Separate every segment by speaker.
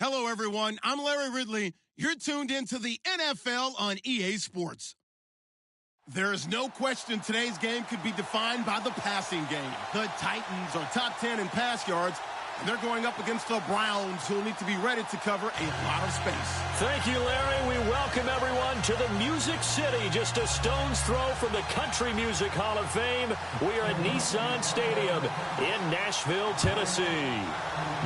Speaker 1: Hello, everyone. I'm Larry Ridley. You're tuned into the NFL on EA Sports. There is no question today's game could be defined by the passing game. The Titans are top 10 in pass yards, and they're going up against the Browns, who will need to be ready to cover a lot of space.
Speaker 2: Thank you, Larry. We welcome everyone to the Music City, just a stone's throw from the Country Music Hall of Fame. We are at Nissan Stadium in Nashville, Tennessee.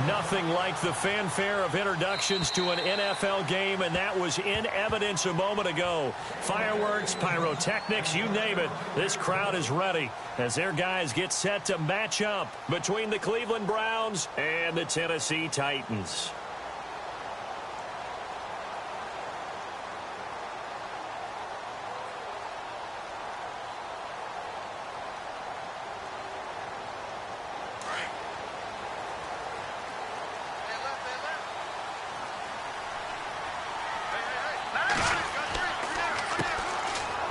Speaker 2: Nothing like the fanfare of introductions to an NFL game, and that was in evidence a moment ago. Fireworks, pyrotechnics, you name it. This crowd is ready as their guys get set to match up between the Cleveland Browns and the Tennessee Titans.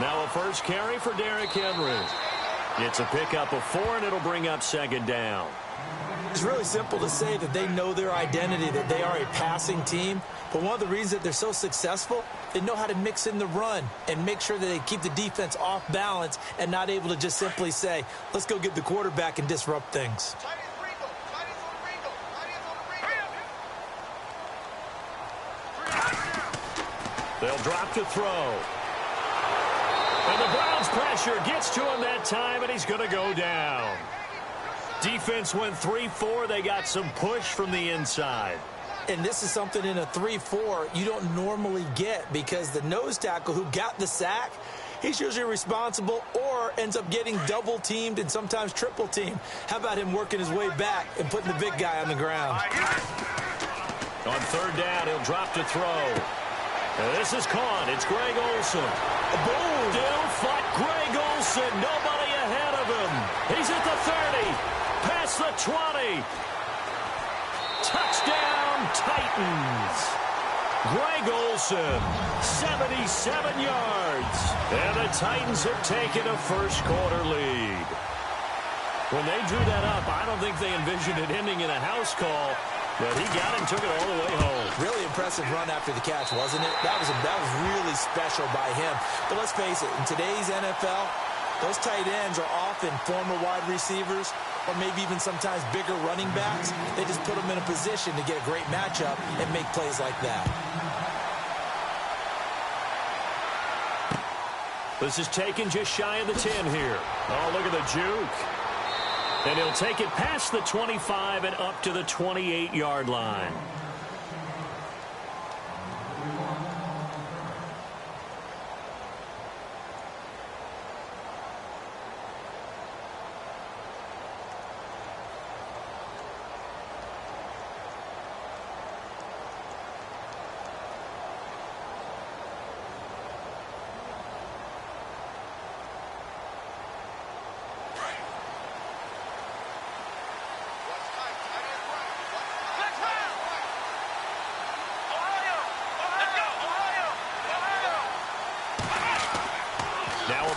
Speaker 2: Now a first carry for Derrick Henry. It's a pickup of 4, and it'll bring up second down.
Speaker 3: It's really simple to say that they know their identity, that they are a passing team. But one of the reasons that they're so successful, they know how to mix in the run and make sure that they keep the defense off balance and not able to just simply say, let's go get the quarterback and disrupt things.
Speaker 2: They'll drop to throw. And the Browns pressure gets to him that time, and he's going to go down. Defense went 3-4. They got some push from the inside.
Speaker 3: And this is something in a 3-4 you don't normally get, because the nose tackle who got the sack, he's usually responsible or ends up getting double-teamed and sometimes triple-teamed. How about him working his way back and putting the big guy on the ground?
Speaker 2: On third down, he'll drop to throw. And this is caught. It's Greg Olsen. Boom! Still fought Greg Olsen. Nobody ahead of him. He's at the 30. Past the 20. Touchdown, Titans. Greg Olsen, 77 yards. And the Titans have taken a first-quarter lead. When they drew that up, I don't think they envisioned it ending in a house call. But he got it and took it all the way home.
Speaker 3: Really impressive run after the catch, wasn't it? That was really special by him. But let's face it, in today's NFL, those tight ends are often former wide receivers or maybe even sometimes bigger running backs. They just put them in a position to get a great matchup and make plays like that.
Speaker 2: This is taken just shy of the 10 here. Oh, look at the juke. And he'll take it past the 25 and up to the 28-yard line.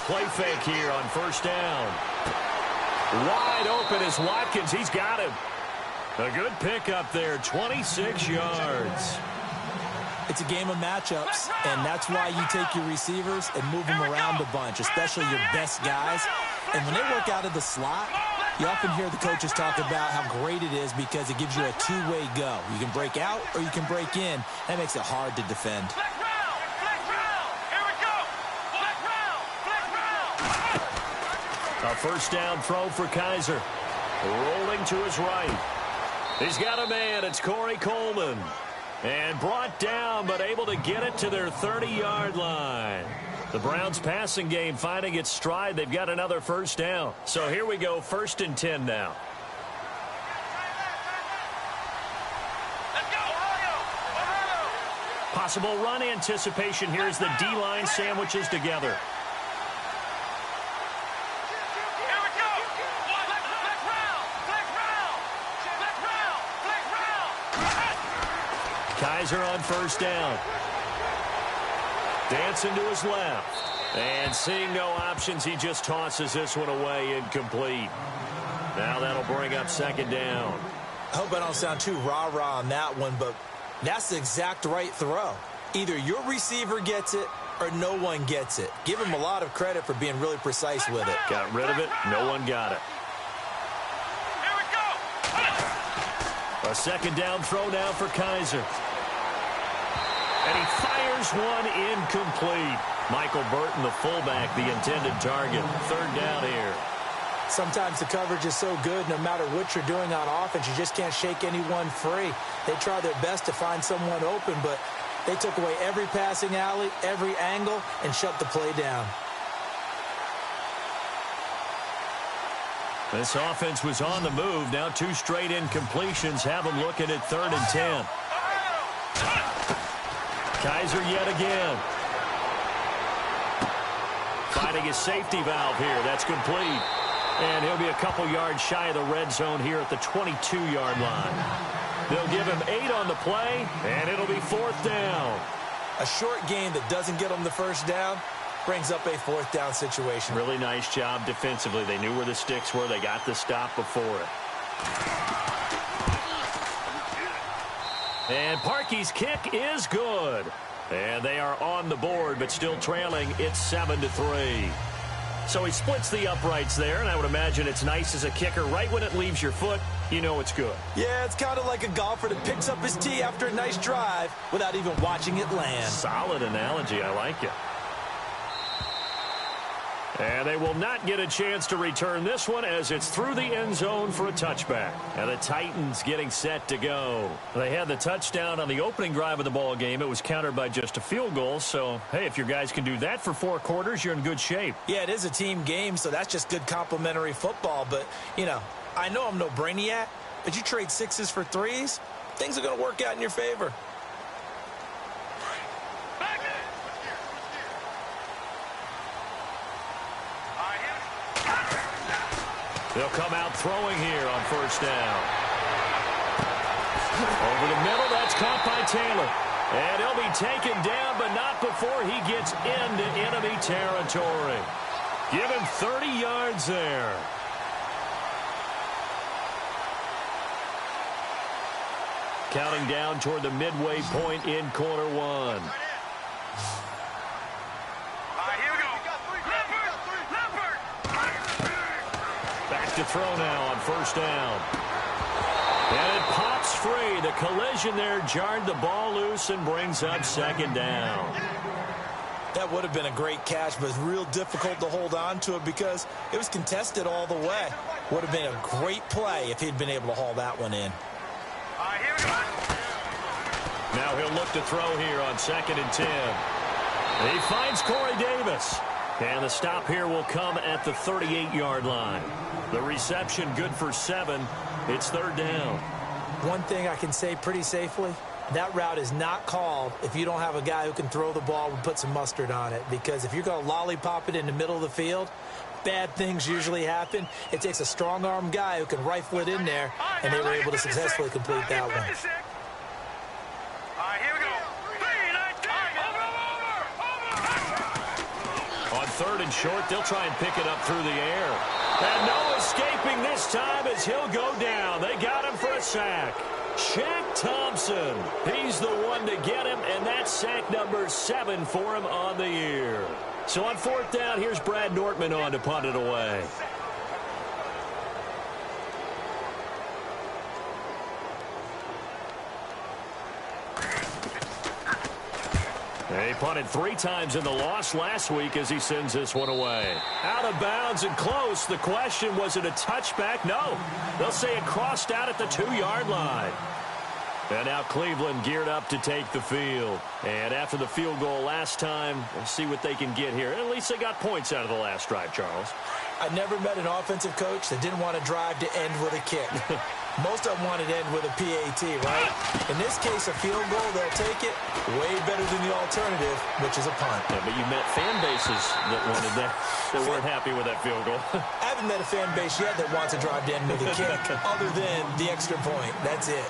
Speaker 2: Play fake here on first down. Wide open is Watkins. He's got him. A good pickup there, 26 yards.
Speaker 3: It's a game of matchups, and that's why you take your receivers and move them around a bunch, especially your best guys. And when they work out of the slot, you often hear the coaches talk about how great it is because it gives you a two-way go. You can break out or you can break in. That makes it hard to defend.
Speaker 2: A first down throw for Kaiser. Rolling to his right. He's got a man. It's Corey Coleman. And brought down, but able to get it to their 30-yard line. The Browns passing game finding its stride. They've got another first down. So here we go, 1st and 10 now. Possible run anticipation here as the D-line sandwiches together. Kaiser on first down. Dancing to his left. And seeing no options, he just tosses this one away incomplete. Now that'll bring up second down.
Speaker 3: I hope I don't sound too rah-rah on that one, but That's the exact right throw. Either your receiver gets it or no one gets it. Give him a lot of credit for being really precise with it.
Speaker 2: Got rid of it. No one got it.
Speaker 4: Here we go.
Speaker 2: A second down throw now for Kaiser. And he fires one incomplete. Michael Burton, the fullback, the intended target. Third down here.
Speaker 3: Sometimes the coverage is so good, no matter what you're doing on offense, you just can't shake anyone free. They try their best to find someone open, but they took away every passing alley, every angle, and shut the play down.
Speaker 2: This offense was on the move. Now 2 straight incompletions have them looking at 3rd and 10. Kaiser yet again. Finding a safety valve here. That's complete. And he'll be a couple yards shy of the red zone here at the 22-yard line. They'll give him 8 on the play, and it'll be 4th down.
Speaker 3: A short game that doesn't get them the first down brings up a 4th down situation.
Speaker 2: Really nice job defensively. They knew where the sticks were. They got the stop before it. And Parkey's kick is good. And they are on the board, but still trailing. It's 7-3. So he splits the uprights there, and I would imagine it's nice as a kicker. Right when it leaves your foot, you know it's good.
Speaker 3: Yeah, it's kind of like a golfer that picks up his tee after a nice drive without even watching it land.
Speaker 2: Solid analogy. I like it. And they will not get a chance to return this one as it's through the end zone for a touchback. And the Titans getting set to go. They had the touchdown on the opening drive of the ball game. It was countered by just a field goal. So, hey, if your guys can do that for 4 quarters, you're in good shape.
Speaker 3: Yeah, it is a team game, so that's just good complimentary football. But, you know I'm no brainiac, but you trade 6s for 3s, things are going to work out in your favor.
Speaker 2: They'll come out throwing here on 1st down. Over the middle, that's caught by Taylor. And he'll be taken down, but not before he gets into enemy territory. Give him 30 yards there. Counting down toward the midway point in quarter 1. To throw now on 1st down. And it pops free. The collision there jarred the ball loose and brings up 2nd down.
Speaker 3: That would have been a great catch, but it's real difficult to hold on to it because it was contested all the way. Would have been a great play if he'd been able to haul that one in.
Speaker 2: Now he'll look to throw here on 2nd and 10. He finds Corey Davis. And the stop here will come at the 38-yard line. The reception good for 7. It's 3rd down.
Speaker 3: One thing I can say pretty safely, that route is not called if you don't have a guy who can throw the ball and put some mustard on it. Because if you're going to lollipop it in the middle of the field, bad things usually happen. It takes a strong-arm guy who can rifle it in there, and they were able to successfully complete that one.
Speaker 2: On 3rd and short, they'll try and pick it up through the air. And no escaping this time as he'll go down. They got him for a sack. Shaq Thompson, he's the one to get him, and that's sack number 7 for him on the year. So on 4th down, here's Brad Nortman on to punt it away. He punted 3 times in the loss last week as he sends this one away. Out of bounds and close. The question, was it a touchback? No. They'll say it crossed out at the 2-yard line. And now Cleveland geared up to take the field. And after the field goal last time, we'll see what they can get here. At least they got points out of the last drive, Charles.
Speaker 3: I never met an offensive coach that didn't want to drive to end with a kick. Most of them wanted to end with a PAT, right? In this case, a field goal, they'll take it way better than the alternative, which is a punt.
Speaker 2: Yeah, but you met fan bases that wanted that, that weren't happy with that field goal.
Speaker 3: I haven't met a fan base yet that wants to drive to end with a kick, other than the extra point. That's it.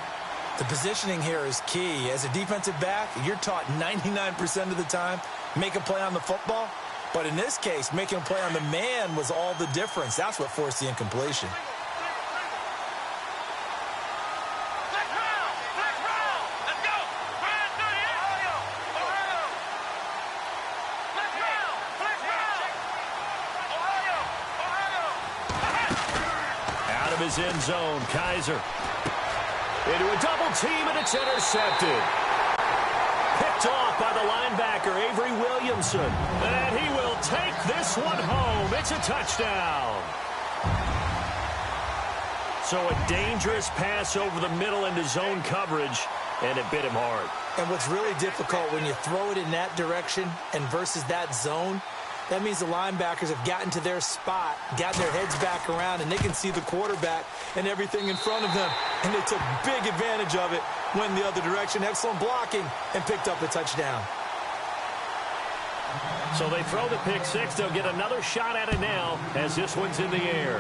Speaker 3: The positioning here is key. As a defensive back, you're taught 99% of the time, make a play on the football. But in this case, making a play on the man was all the difference. That's what forced the incompletion.
Speaker 2: his end zone. Kaiser into a double team, and it's intercepted. Picked off by the linebacker, Avery Williamson. And he will take this one home. It's a touchdown. So a dangerous pass over the middle into zone coverage, and it bit him hard.
Speaker 3: And what's really difficult when you throw it in that direction and versus that zone, that means the linebackers have gotten to their spot, gotten their heads back around, and they can see the quarterback and everything in front of them. And they took big advantage of it, went the other direction, excellent blocking, and picked up a touchdown.
Speaker 2: So they throw the pick six. They'll get another shot at it now as this one's in the air.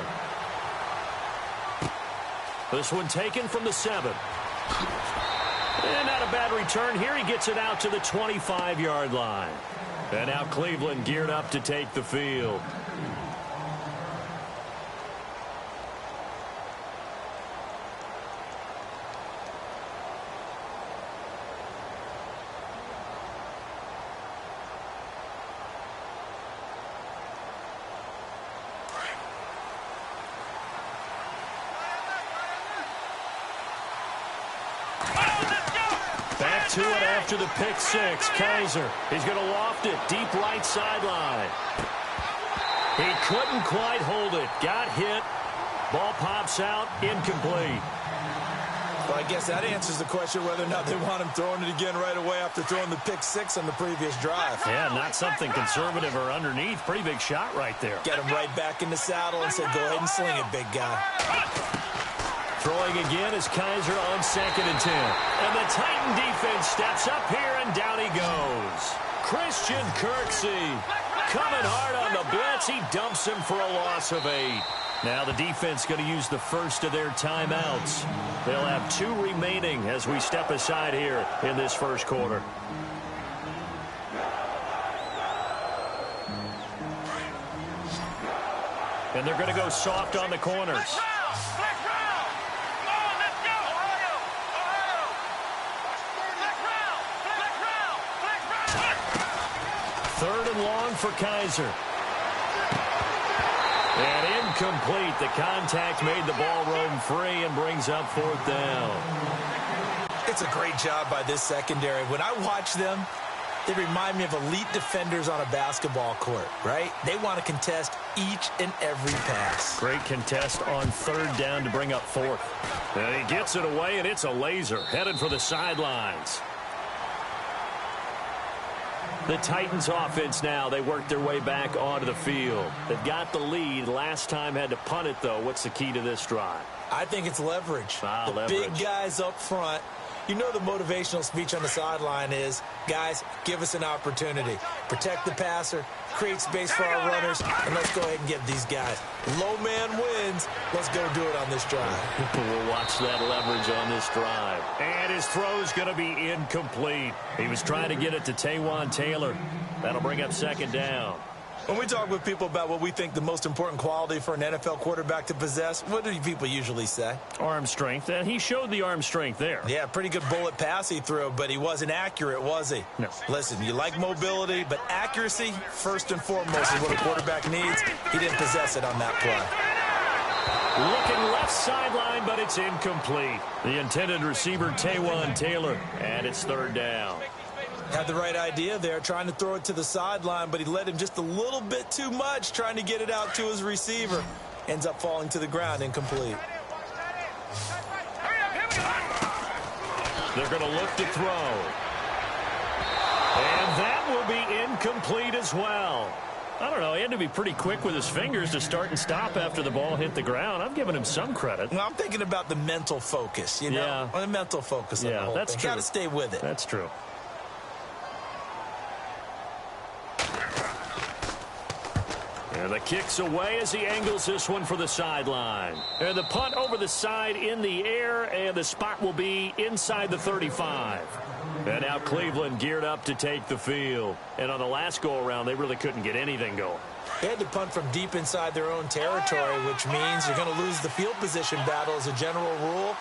Speaker 2: This one taken from the 7. And not a bad return here. He gets it out to the 25-yard line. And now Cleveland geared up to take the field. To it after the pick six. Kaiser, he's going to loft it deep right sideline. He couldn't quite hold it. Got hit. Ball pops out. Incomplete.
Speaker 3: Well, I guess that answers the question whether or not they want him throwing it again right away after throwing the pick six on the previous drive.
Speaker 2: Yeah, not something conservative or underneath. Pretty big shot right there.
Speaker 3: Get him right back in the saddle and said, go ahead and sling it, big guy.
Speaker 2: Throwing again is Kaiser on 2nd and 10. And the Titan defense steps up here, and down he goes. Christian Kirksey coming hard on the blitz. He dumps him for a loss of 8. Now the defense going to use the first of their timeouts. They'll have 2 remaining as we step aside here in this first quarter. And they're going to go soft on the corners. Third and long for Kaiser. And incomplete. The contact made the ball roam free and brings up 4th down.
Speaker 3: It's a great job by this secondary. When I watch them, they remind me of elite defenders on a basketball court, right? They want to contest each and every pass.
Speaker 2: Great contest on 3rd down to bring up 4th. And he gets it away, and it's a laser headed for the sidelines. The Titans offense now, they work their way back onto the field. They've got the lead. Last time had to punt it, though. What's the key to this drive?
Speaker 3: I think it's leverage.
Speaker 2: Leverage.
Speaker 3: Big guys up front. You know the motivational speech on the sideline is, guys, give us an opportunity. Protect the passer, create space for our runners, and let's go ahead and get these guys. Low man wins. Let's go do it on this drive.
Speaker 2: We'll watch that leverage on this drive. And his throw's going to be incomplete. He was trying to get it to Taywan Taylor. That'll bring up 2nd down.
Speaker 3: When we talk with people about what we think the most important quality for an NFL quarterback to possess, what do people usually say?
Speaker 2: Arm strength, and he showed the arm strength there.
Speaker 3: Yeah, pretty good bullet pass he threw, but he wasn't accurate, was he?
Speaker 2: No.
Speaker 3: Listen, you like mobility, but accuracy, first and foremost, is what a quarterback needs. He didn't possess it on that play.
Speaker 2: Looking left sideline, but it's incomplete. The intended receiver, Taywan Taylor, and it's 3rd down.
Speaker 3: Had the right idea there, trying to throw it to the sideline, but he led him just a little bit too much, trying to get it out to his receiver. Ends up falling to the ground, incomplete.
Speaker 2: They're going to look to throw. And that will be incomplete as well. I don't know, he had to be pretty quick with his fingers to start and stop after the ball hit the ground. I'm giving him some credit.
Speaker 3: Well, I'm thinking about the mental focus, you know?
Speaker 2: Yeah.
Speaker 3: The mental focus on the whole
Speaker 2: that's
Speaker 3: thing.
Speaker 2: true.
Speaker 3: Got to stay with it.
Speaker 2: That's true. And the kick's away as he angles this one for the sideline. And the punt over the side in the air, and the spot will be inside the 35. And now Cleveland geared up to take the field. And on the last go-around, they really couldn't get anything going.
Speaker 3: They had to punt from deep inside their own territory, which means you're going to lose the field position battle as a general rule.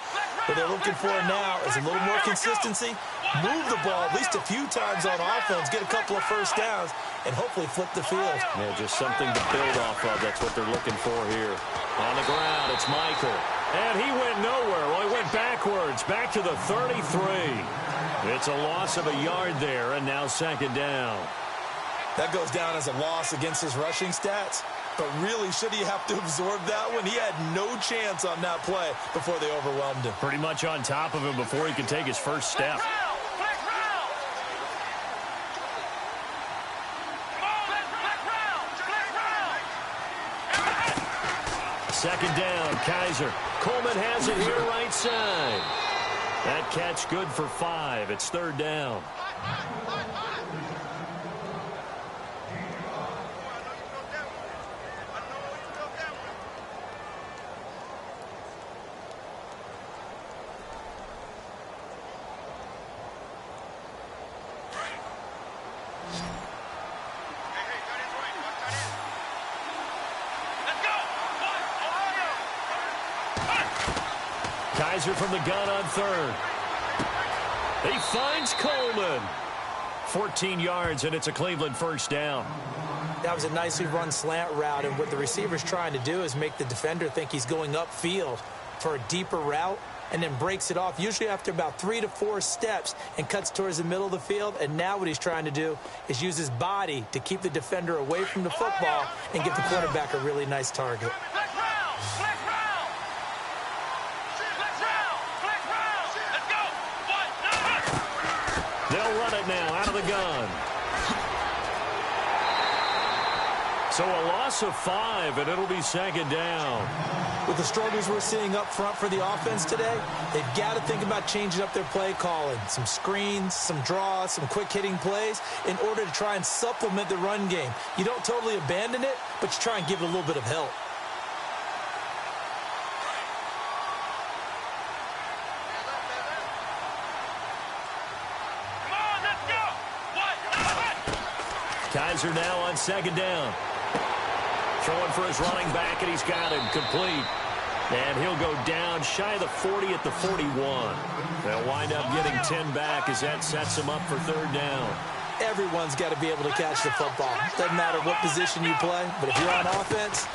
Speaker 3: What they're looking for now is a little more consistency, move the ball at least a few times on offense, get a couple of first downs, and hopefully flip the field.
Speaker 2: Yeah, just something to build off of. That's what they're looking for here. On the ground, it's Michael. And he went nowhere. Well, he went backwards, back to the 33. It's a loss of a yard there, and now second down.
Speaker 3: That goes down as a loss against his rushing stats. But really, should he have to absorb that one? He had no chance on that play before they overwhelmed him.
Speaker 2: Pretty much on top of him before he could take his first step. Second down, Kaiser. Coleman has it here right side. That catch good for 5. It's third down. Kaiser from the gun on third. He finds Coleman. 14 yards, and it's a Cleveland first down.
Speaker 3: That was a nicely run slant route, and what the receiver's trying to do is make the defender think he's going upfield for a deeper route, and then breaks it off, usually after about 3 to 4 steps, and cuts towards the middle of the field. And now what he's trying to do is use his body to keep the defender away from the football and give the quarterback a really nice target.
Speaker 2: They'll run it now out of the gun. So a loss of 5, and it'll be second down.
Speaker 3: With the struggles we're seeing up front for the offense today, they've got to think about changing up their play calling. Some screens, some draws, some quick-hitting plays in order to try and supplement the run game. You don't totally abandon it, but you try and give it a little bit of help.
Speaker 2: Kaiser now on second down. Throwing for his running back, and he's got him complete. And he'll go down shy of the 40 at the 41. They'll wind up getting 10 back as that sets him up for third down.
Speaker 3: Everyone's got to be able to catch the football. Doesn't matter what position you play, but if you're on offense,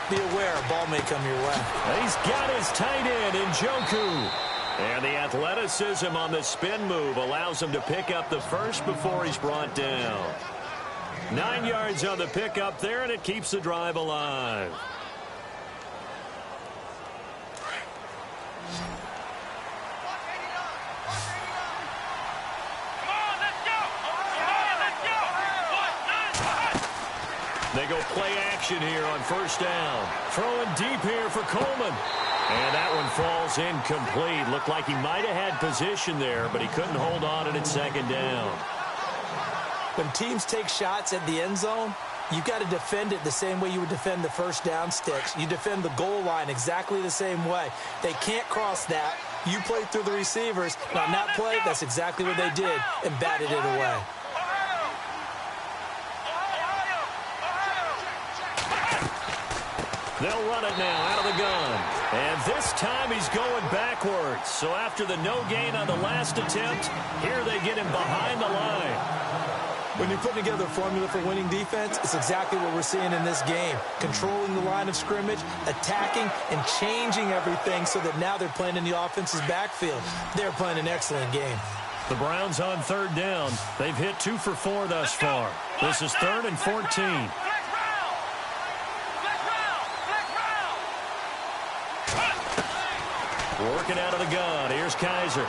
Speaker 3: be aware a ball may come your way.
Speaker 2: He's got his tight end in Njoku. And the athleticism on the spin move allows him to pick up the first before he's brought down. 9 yards on the pickup there, and it keeps the drive alive. They go play action here on first down. Throwing deep here for Coleman. And that one falls incomplete. Looked like he might have had position there, but he couldn't hold on at its second down.
Speaker 3: When teams take shots at the end zone, you've got to defend it the same way you would defend the first down sticks. You defend the goal line exactly the same way. They can't cross that. You play through the receivers. And on that play, that's exactly what they did and batted it away.
Speaker 2: They'll run it now out of the gun. And this time he's going backwards. So after the no gain on the last attempt, here they get him behind the line.
Speaker 3: When you're putting together a formula for winning defense, it's exactly what we're seeing in this game. Controlling the line of scrimmage, attacking, and changing everything so that now they're playing in the offense's backfield. They're playing an excellent game.
Speaker 2: The Browns on third down. They've hit 2 for 4 thus far. This is 3rd and 14. Working out of the gun. Here's Kaiser.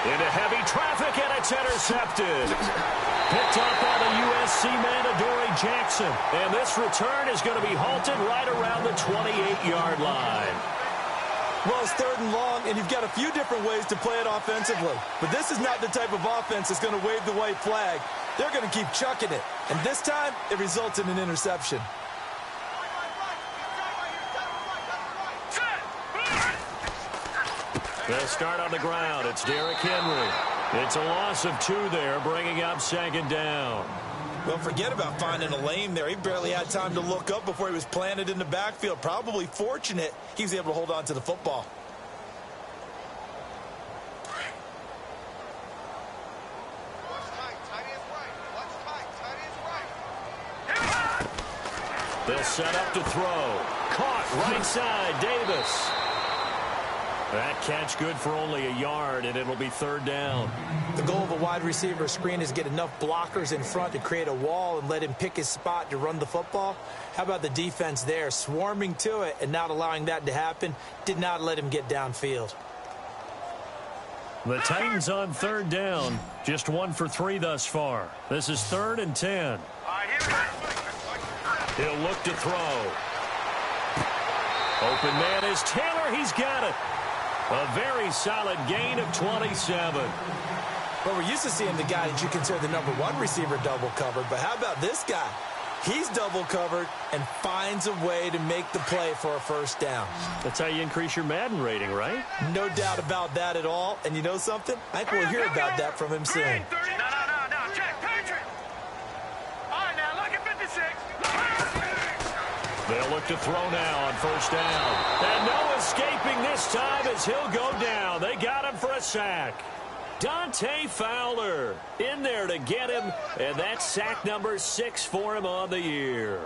Speaker 2: Into heavy traffic, and it's intercepted. Picked up by the USC man, Adoree Jackson. And this return is going to be halted right around the 28-yard line.
Speaker 3: Well, it's 3rd and long, and you've got a few different ways to play it offensively. But this is not the type of offense that's going to wave the white flag. They're going to keep chucking it. And this time, it results in an interception.
Speaker 2: They'll start on the ground. It's Derrick Henry. It's a loss of 2 there, bringing up second down.
Speaker 3: Well, forget about finding a lane there. He barely had time to look up before he was planted in the backfield. Probably fortunate he was able to hold on to the football.
Speaker 2: They'll set up to throw. Caught right side, Davis. That catch good for only a yard, and it'll be third down.
Speaker 3: The goal of a wide receiver screen is get enough blockers in front to create a wall and let him pick his spot to run the football. How about the defense there, swarming to it and not allowing that to happen? Did not let him get downfield.
Speaker 2: The Titans on third down, just 1 for 3 thus far. This is 3rd and 10. He'll look to throw. Open man is Taylor. He's got it. A very solid gain of 27.
Speaker 3: Well, we're used to seeing the guy that you consider the #1 receiver double covered, but how about this guy? He's double covered and finds a way to make the play for a first down.
Speaker 2: That's how you increase your Madden rating, right?
Speaker 3: No doubt about that at all. And you know something? I think we'll hear about that from him soon.
Speaker 4: No. Jack Patrick. All right, now look at 56.
Speaker 2: They'll look to throw now on first down. And no escaping this time as he'll go down. They got him for a sack. Dante Fowler in there to get him, and that's sack number 6 for him on the year.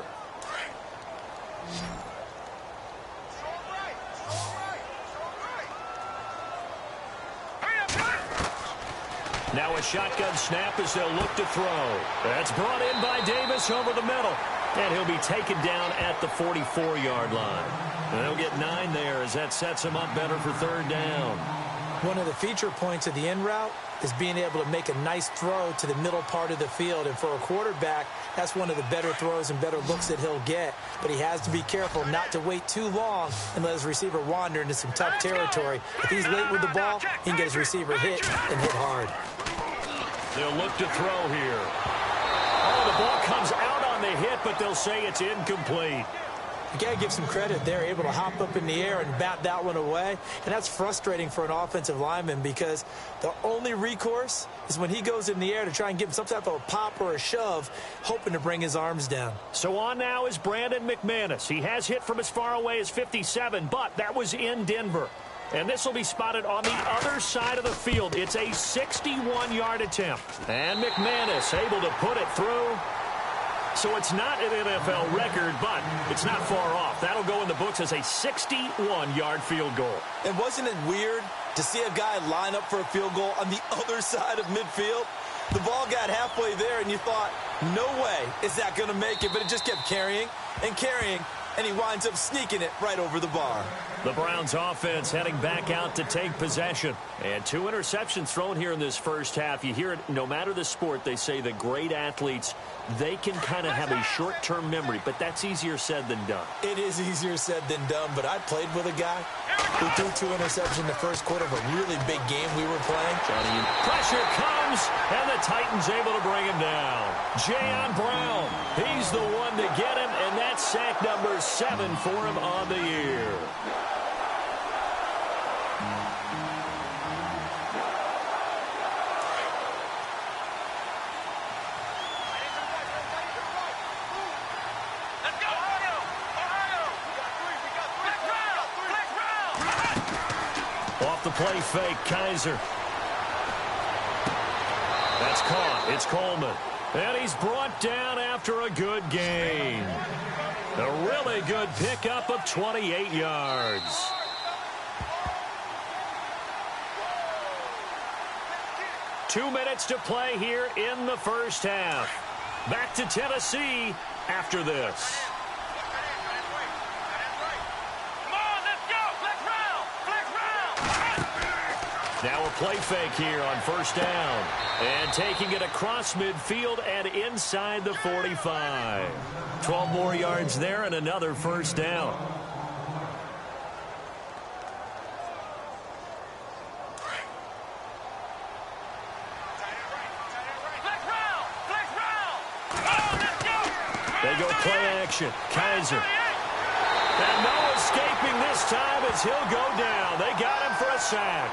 Speaker 2: Now a shotgun snap as they'll look to throw. That's brought in by Davis over the middle. And he'll be taken down at the 44-yard line. And they'll get 9 there as that sets him up better for third down.
Speaker 3: One of the feature points of the in route is being able to make a nice throw to the middle part of the field. And for a quarterback, that's one of the better throws and better looks that he'll get. But he has to be careful not to wait too long and let his receiver wander into some tough territory. If he's late with the ball, he can get his receiver hit and hit hard.
Speaker 2: They'll look to throw here. Oh, the ball comes out on the hit, but they'll say it's incomplete.
Speaker 3: You got to give some credit. They're able to hop up in the air and bat that one away. And that's frustrating for an offensive lineman because the only recourse is when he goes in the air to try and give him some type of a pop or a shove, hoping to bring his arms down.
Speaker 2: So on now is Brandon McManus. He has hit from as far away as 57, but that was in Denver. And this will be spotted on the other side of the field. It's a 61-yard attempt. And McManus able to put it through. So it's not an NFL record, but it's not far off. That'll go in the books as a 61-yard field goal.
Speaker 3: And wasn't it weird to see a guy line up for a field goal on the other side of midfield? The ball got halfway there, and you thought, no way is that going to make it. But it just kept carrying and carrying, and he winds up sneaking it right over the bar.
Speaker 2: The Browns offense heading back out to take possession. And 2 interceptions thrown here in this first half. You hear it, no matter the sport, they say the great athletes, they can kind of have a short-term memory, but that's easier said than done.
Speaker 3: It is easier said than done, but I played with a guy who threw 2 interceptions in the first quarter of a really big game we were playing.
Speaker 2: Johnny, pressure comes, and the Titans able to bring him down. Jayon Brown, he's the one to get him, and that's sack number 7 for him on the year. Off the play fake, Kaiser. That's caught. It's Coleman. And he's brought down after a good gain. A really good pickup of 28 yards. Two minutes to play here in the first half. Back to Tennessee after this. Now a play fake here on first down. And taking it across midfield and inside the 45. 12 more yards there and another first down. They go play action. Kaiser. And no escaping this time as he'll go down. They got him for a sack.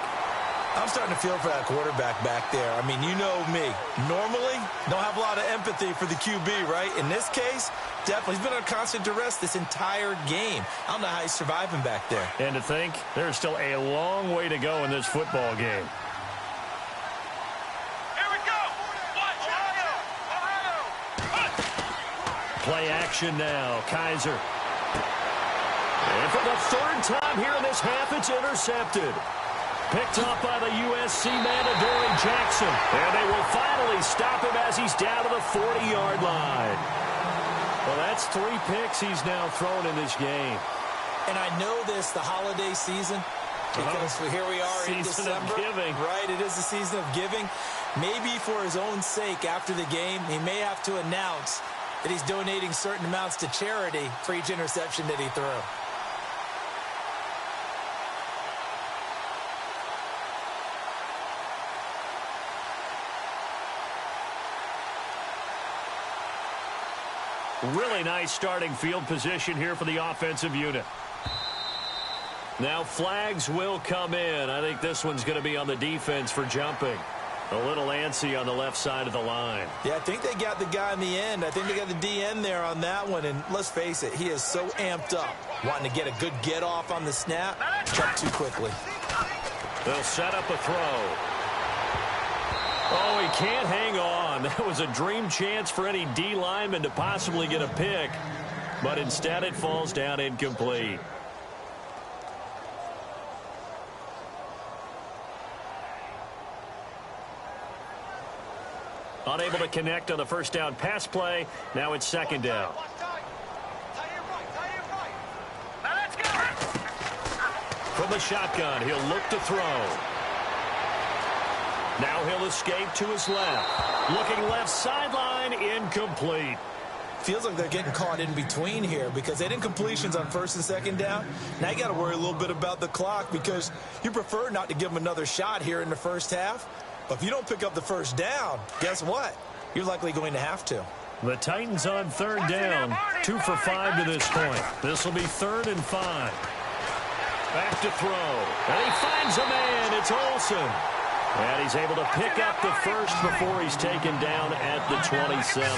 Speaker 3: I'm starting to feel for that quarterback back there. I mean, you know me. Normally, don't have a lot of empathy for the QB, right? In this case, definitely. He's been under constant duress this entire game. I don't know how he's surviving back there.
Speaker 2: And to think, there's still a long way to go in this football game.
Speaker 4: Here we go. Watch
Speaker 2: Play action now. Kaiser. And for the third time here in this half, it's intercepted. Picked off by the USC man, Adoree Jackson. And they will finally stop him as he's down to the 40-yard line. Well, that's 3 picks he's now thrown in this game.
Speaker 3: And I know this, the holiday season, because here we are in December.
Speaker 2: Season of giving.
Speaker 3: Right, it is the season of giving. Maybe for his own sake after the game, he may have to announce that he's donating certain amounts to charity for each interception that he threw.
Speaker 2: Really nice starting field position here for the offensive unit. Now flags will come in. I think this one's going to be on the defense for jumping. A little antsy on the left side of the line.
Speaker 3: Yeah, I think they got the guy in the end. I think they got the DN there on that one. And let's face it, he is so amped up, wanting to get a good get off on the snap. Jump too quickly.
Speaker 2: They'll set up a throw. Oh, he can't hang on. That was a dream chance for any D lineman to possibly get a pick. But instead it falls down incomplete. Unable to connect on the first down pass play. Now it's second down. From the shotgun, he'll look to throw. Now he'll escape to his left. Looking left sideline, incomplete.
Speaker 3: Feels like they're getting caught in between here because they didn't completions on first and second down. Now you got to worry a little bit about the clock because you prefer not to give them another shot here in the first half. But if you don't pick up the first down, guess what? You're likely going to have to.
Speaker 2: The Titans on third down. 2 for 5 to this point. This will be 3rd and 5. Back to throw. And he finds a man. It's Olsen. And he's able to pick up the first before he's taken down at the 27.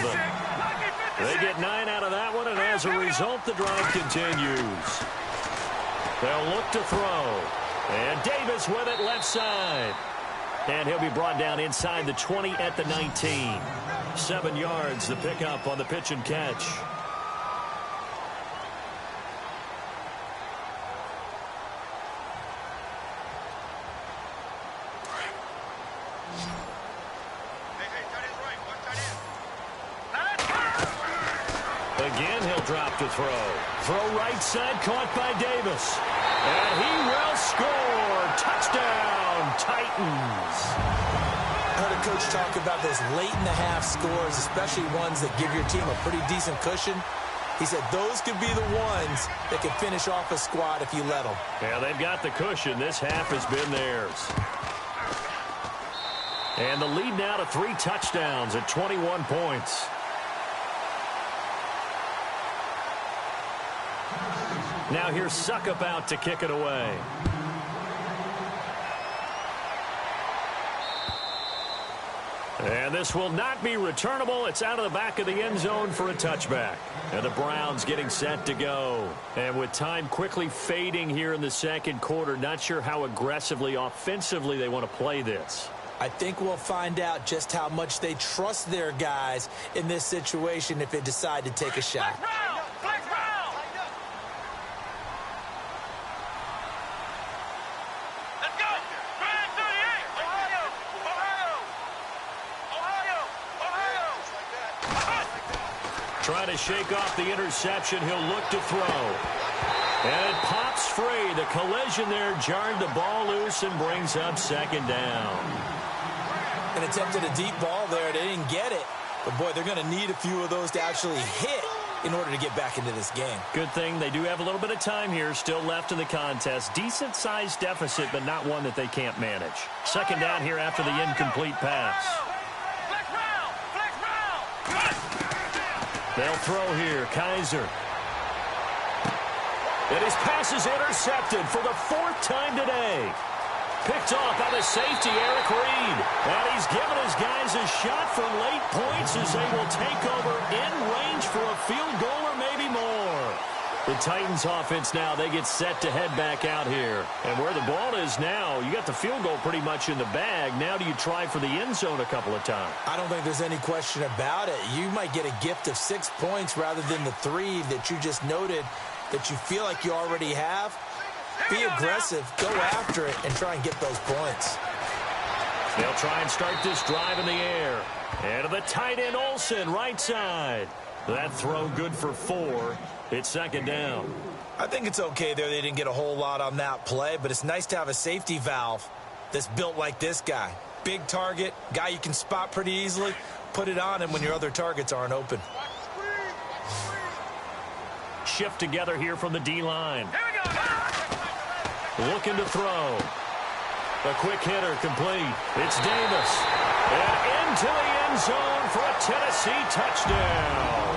Speaker 2: They get 9 out of that one, and as a result, the drive continues. They'll look to throw. And Davis with it left side. And he'll be brought down inside the 20 at the 19. 7 yards, the pickup on the pitch and catch. Again, he'll drop to throw. Throw right side, caught by Davis. And he will score. Touchdown, Titans.
Speaker 3: I heard a coach talk about those late-in-the-half scores, especially ones that give your team a pretty decent cushion. He said those could be the ones that can finish off a squad if you let them.
Speaker 2: Yeah, they've got the cushion. This half has been theirs. And the lead now to 3 touchdowns at 21 points. Now here's Suckup out to kick it away. And this will not be returnable. It's out of the back of the end zone for a touchback. And the Browns getting set to go. And with time quickly fading here in the second quarter, not sure how aggressively, offensively they want to play this.
Speaker 3: I think we'll find out just how much they trust their guys in this situation if they decide to take a shot.
Speaker 2: Trying to shake off the interception. He'll look to throw. And it pops free. The collision there jarred the ball loose and brings up second down.
Speaker 3: And attempted a deep ball there. They didn't get it. But, boy, they're going to need a few of those to actually hit in order to get back into this game.
Speaker 2: Good thing they do have a little bit of time here still left in the contest. Decent-sized deficit, but not one that they can't manage. Second down here after the incomplete pass. They'll throw here. Kaiser. And his pass is intercepted for the 4th time today. Picked off by the safety, Eric Reed. And he's given his guys a shot for late points as they will take over in range for a field goal or maybe more. The Titans offense now, they get set to head back out here. And where the ball is now, you got the field goal pretty much in the bag. Now do you try for the end zone a couple of times?
Speaker 3: I don't think there's any question about it. You might get a gift of 6 points rather than the 3 that you just noted. that you feel like you already have, be aggressive, go after it, and try and get those points.
Speaker 2: They'll try and start this drive in the air. And to the tight end, Olsen, right side. That throw good for 4. It's second down.
Speaker 3: I think it's okay there. They didn't get a whole lot on that play, but it's nice to have a safety valve that's built like this guy. Big target, guy you can spot pretty easily. Put it on him when your other targets aren't open.
Speaker 2: Shift together here from the D-line. Looking to throw. A quick hitter complete. It's Davis. And into the end zone for a Tennessee touchdown.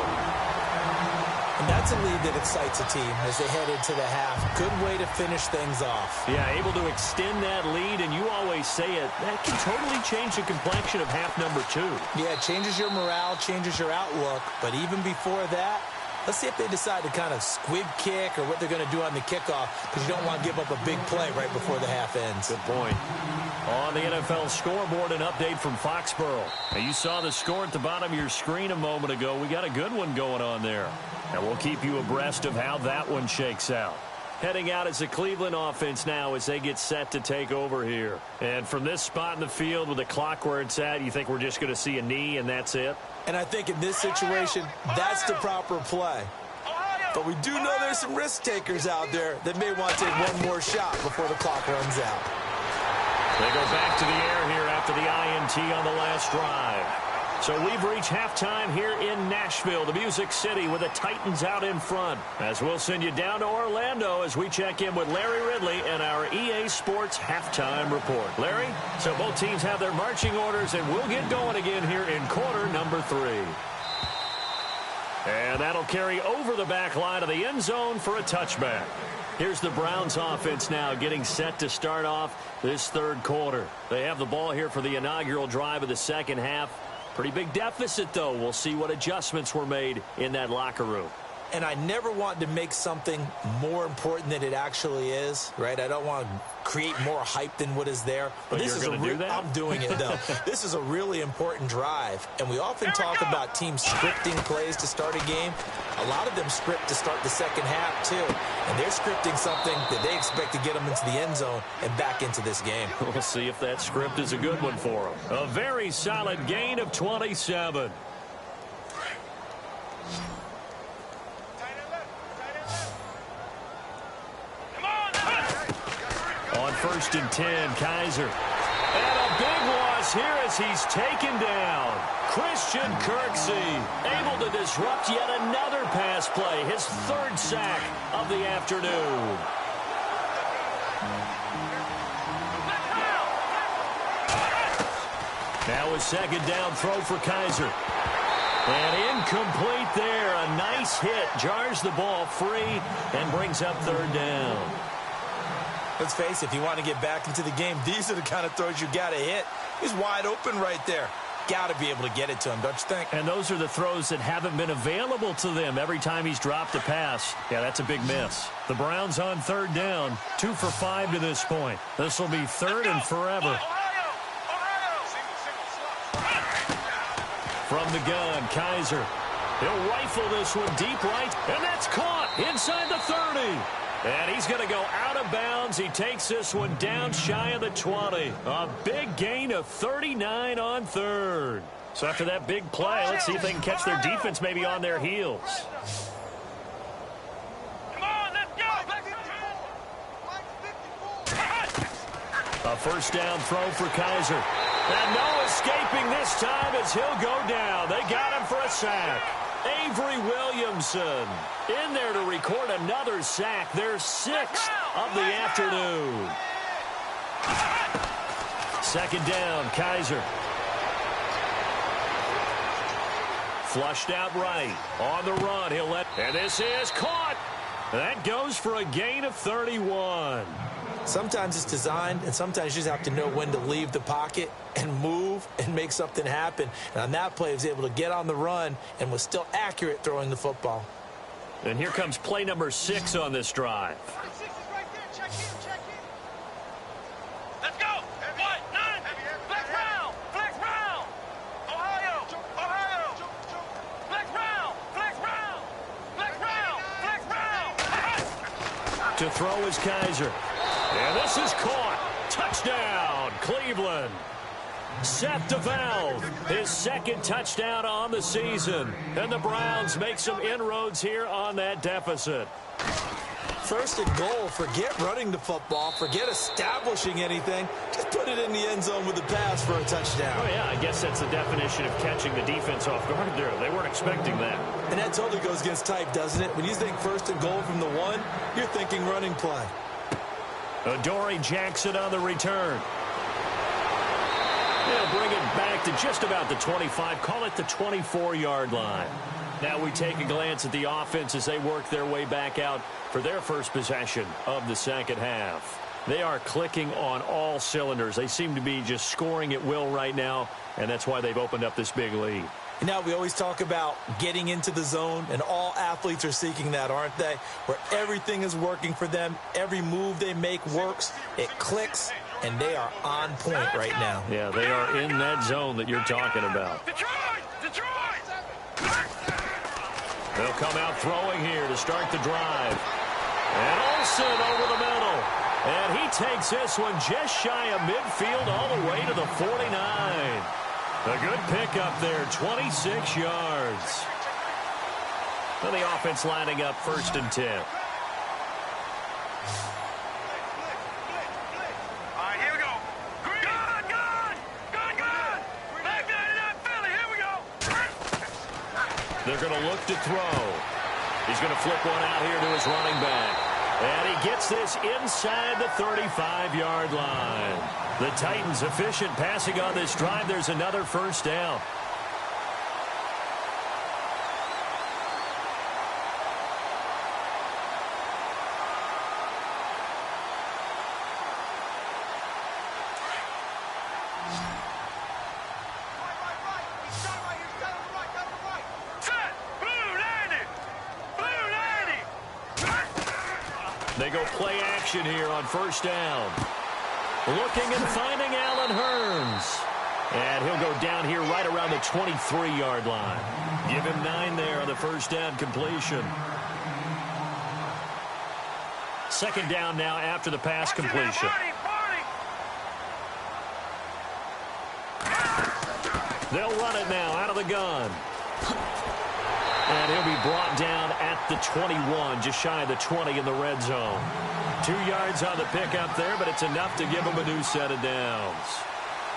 Speaker 3: And that's a lead that excites a team as they head into the half. Good way to finish things off.
Speaker 2: Yeah, able to extend that lead, and you always say it, that can totally change the complexion of half number 2.
Speaker 3: Yeah, it changes your morale, changes your outlook. But even before that, let's see if they decide to kind of squib kick or what they're going to do on the kickoff, because you don't want to give up a big play right before the half ends.
Speaker 2: Good point. On the NFL scoreboard, an update from Foxborough. Now, you saw the score at the bottom of your screen a moment ago. We got a good one going on there. And we'll keep you abreast of how that one shakes out. Heading out is the Cleveland offense now as they get set to take over here. And from this spot in the field with the clock where it's at, you think we're just going to see a knee and that's it?
Speaker 3: And I think in this situation, that's the proper play. But we do know there's some risk takers out there that may want to take one more shot before the clock runs out.
Speaker 2: They go back to the air here after the INT on the last drive. So we've reached halftime here in Nashville, the Music City, with the Titans out in front. As we'll send you down to Orlando as we check in with Larry Ridley and our EA Sports halftime report. Larry, so both teams have their marching orders, and we'll get going again here in quarter number 3. And that'll carry over the back line of the end zone for a touchback. Here's the Browns offense now getting set to start off this third quarter. They have the ball here for the inaugural drive of the second half. Pretty big deficit, though. We'll see what adjustments were made in that locker room.
Speaker 3: And I never want to make something more important than it actually is, right? I don't want to create more hype than what is there.
Speaker 2: But
Speaker 3: this is I'm doing it, though. This is a really important drive. And we often talk about teams scripting plays to start a game. A lot of them script to start the second half, too. And they're scripting something that they expect to get them into the end zone and back into this game.
Speaker 2: We'll see if that script is a good one for them. A very solid gain of 27. On 1st and 10, Kaiser. And a big loss here as he's taken down. Christian Kirksey able to disrupt yet another pass play. His 3rd sack of the afternoon. Now a second down throw for Kaiser. And incomplete there. A nice hit. Jars the ball free and brings up 3rd down.
Speaker 3: Let's face it, if you want to get back into the game, these are the kind of throws you got to hit. He's wide open right there. Got to be able to get it to him, don't you think?
Speaker 2: And those are the throws that haven't been available to them every time he's dropped a pass. Yeah, that's a big miss. The Browns on 3rd down, 2 for 5 to this point. This will be 3rd and forever. From the gun, Kaiser. He'll rifle this one deep right, and that's caught inside the 30. And he's going to go out of bounds. He takes this one down shy of the 20. A big gain of 39 on 3rd. So after that big play, let's see if they can catch their defense maybe on their heels.
Speaker 4: Come on, let's go.
Speaker 2: A 1st down throw for Kaiser. And no escaping this time as he'll go down. They got him for a sack. Avery Williamson in there to record another sack, their 6th of the afternoon. 2nd down, Kaiser. Flushed out right. On the run, he'll let... And this is caught. That goes for a gain of 31.
Speaker 3: Sometimes it's designed, and sometimes you just have to know when to leave the pocket and move and make something happen. And on that play, he was able to get on the run and was still accurate throwing the football.
Speaker 2: And here comes play number 6 on this drive.
Speaker 4: Let's go. What? 9. Flex round. Flex round. Ohio. Ohio. Flex round. Flex round. Flex round. Flex round.
Speaker 2: To throw is Kaiser. And this is caught. Touchdown, Cleveland. Seth DeValve, his second touchdown on the season. And the Browns make some inroads here on that deficit.
Speaker 3: First and goal, forget running the football, forget establishing anything. Just put it in the end zone with a pass for a touchdown.
Speaker 2: Oh, yeah, I guess that's the definition of catching the defense off guard there. They weren't expecting that.
Speaker 3: And that totally goes against type, doesn't it? When you think first and goal from the 1, you're thinking running play.
Speaker 2: Adoree Jackson on the return. They'll bring it back to just about the 25. Call it the 24-yard line. Now we take a glance at the offense as they work their way back out for their first possession of the second half. They are clicking on all cylinders. They seem to be just scoring at will right now, and that's why they've opened up this big lead.
Speaker 3: And now we always talk about getting into the zone, and all athletes are seeking that, aren't they? Where everything is working for them, every move they make works, it clicks, and they are on point right now.
Speaker 2: Yeah, they are in that zone that you're talking about.
Speaker 4: Detroit!
Speaker 2: They'll come out throwing here to start the drive. And Olsen over the middle. And he takes this one just shy of midfield all the way to the 49. A good pickup there, 26 yards. And the offense lining up 1st and 10.
Speaker 4: All right, here we go. Gun! Back 99 Philly, here we go.
Speaker 2: They're going to look to throw. He's going to flip one out here to his running back. And he gets this inside the 35-yard line. The Titans efficient passing on this drive. There's another first down. They go play action here on first down. Looking and finding Allen Hurns. And he'll go down here right around the 23-yard line. Give him 9 there on the first down completion. Second down now after the pass completion. They'll run it now out of the gun. And he'll be brought down at the 21, just shy of the 20 in the red zone. 2 yards on the pickup there, but it's enough to give him a new set of downs.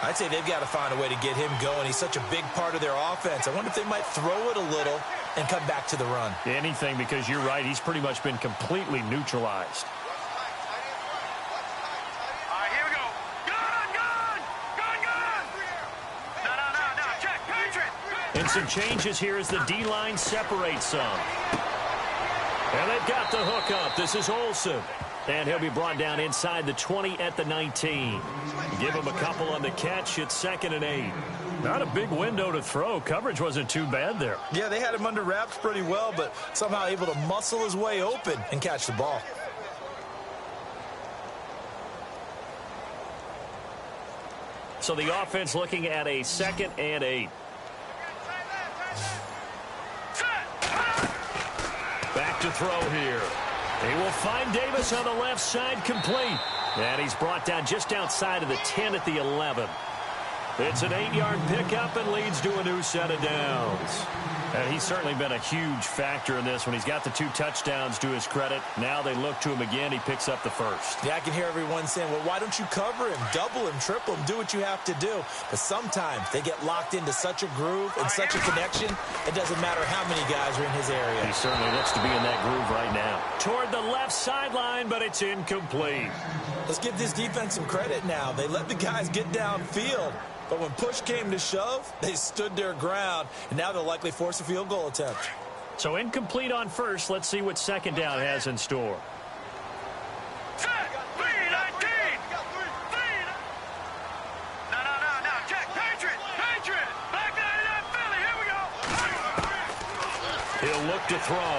Speaker 3: I'd say they've got to find a way to get him going. He's such a big part of their offense. I wonder if they might throw it a little and come back to the run.
Speaker 2: Anything, because you're right. He's pretty much been completely neutralized.
Speaker 4: All right, here we go. Gun! No, check, Patriot!
Speaker 2: And some changes here as the D-line separates some. And they've got the hook up. This is Olsen. And he'll be brought down inside the 20 at the 19. Give him a couple on the catch. It's 2nd and 8. Not a big window to throw. Coverage wasn't too bad there.
Speaker 3: Yeah, they had him under wraps pretty well, but somehow able to muscle his way open and catch the ball.
Speaker 2: So the offense looking at a 2nd and 8. Back to throw here. He will find Davis on the left side, complete. And he's brought down just outside of the 10 at the 11. It's an 8-yard pickup and leads to a new set of downs. And he's certainly been a huge factor in this when he's got the 2 touchdowns to his credit. Now they look to him again. He picks up the first.
Speaker 3: Yeah, I can hear everyone saying, well, why don't you cover him, double him, triple him, do what you have to do. But sometimes they get locked into such a groove and such a connection, it doesn't matter how many guys are in his area.
Speaker 2: He certainly looks to be in that groove right now. Toward the left sideline, but it's incomplete.
Speaker 3: Let's give this defense some credit now. They let the guys get downfield. But when push came to shove, they stood their ground, and now they'll likely force a field goal attempt.
Speaker 2: So incomplete on first. Let's see what second down has in store.
Speaker 4: Set! 3-19! No, check! Patriot! Back 99 Philly, here we go!
Speaker 2: He'll look to throw.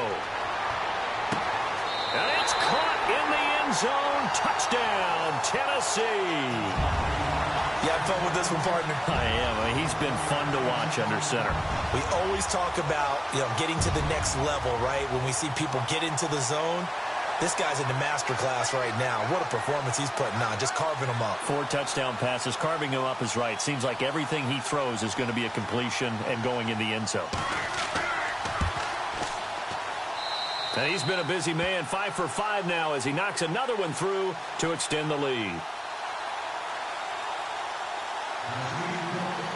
Speaker 2: And it's caught in the end zone. Touchdown, Tennessee.
Speaker 3: You have fun with this one, partner?
Speaker 2: I am. I mean, he's been fun to watch under center.
Speaker 3: We always talk about, getting to the next level, right? When we see people get into the zone, This guy's in the master class right now. What a performance he's putting on, just carving them up.
Speaker 2: 4 touchdown passes. Carving him up is right. Seems like everything he throws is going to be a completion and going in the end zone. And he's been a busy man. 5 for 5 now as he knocks another one through to extend the lead.